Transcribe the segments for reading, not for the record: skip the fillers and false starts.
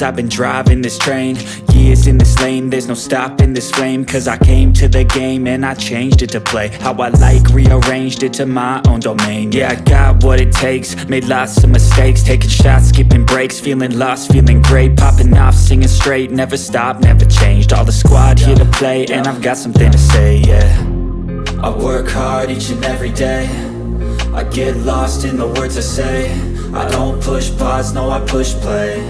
I've been driving this train. years in this lane, there's no stopping this flame. Cause I came to the game and I changed it to play how I like, rearranged it to my own domain. Yeah, I got what it takes, made lots of mistakes, taking shots, skipping breaks, feeling lost, feeling great, popping off, singing straight, never stopped, never changed. All the squad here to play, and I've got something to say, yeah. I work hard each and every day, I get lost in the words I say. I don't push pause, no I push play.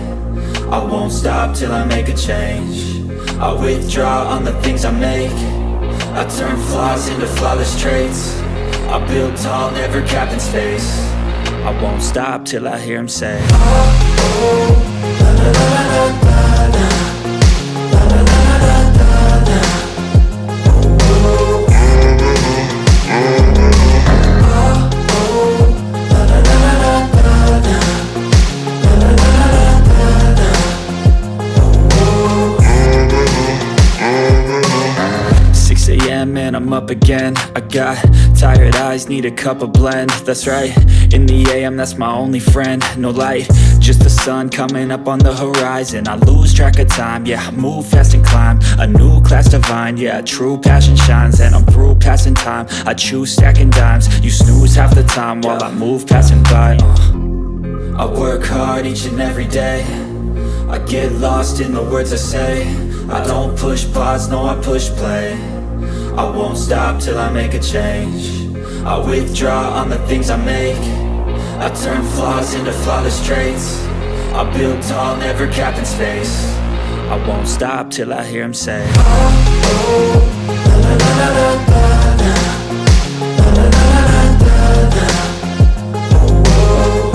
I won't stop till I make a change. I withdraw on the things I make. I turn flaws into flawless traits. I build tall, never capped in space. I won't stop till I hear him say, oh, oh, la la la la la la. And I'm up again. I got tired eyes, need a cup of blend. That's right, in the AM, that's my only friend. No light, just the sun coming up on the horizon. I lose track of time, yeah, I move fast and climb a new class divine, yeah, true passion shines. And I'm through passing time, I choose stacking dimes. You snooze half the time while I move passing by. I work hard each and every day, I get lost in the words I say. I don't push pause, no I push play. I won't stop till I make a change. I withdraw on the things I make. I turn flaws into flawless traits. I build tall, never capped in space. I won't stop till I hear him say, oh, oh, la la la la la la. La la la la la la. Oh, oh.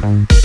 Compilation.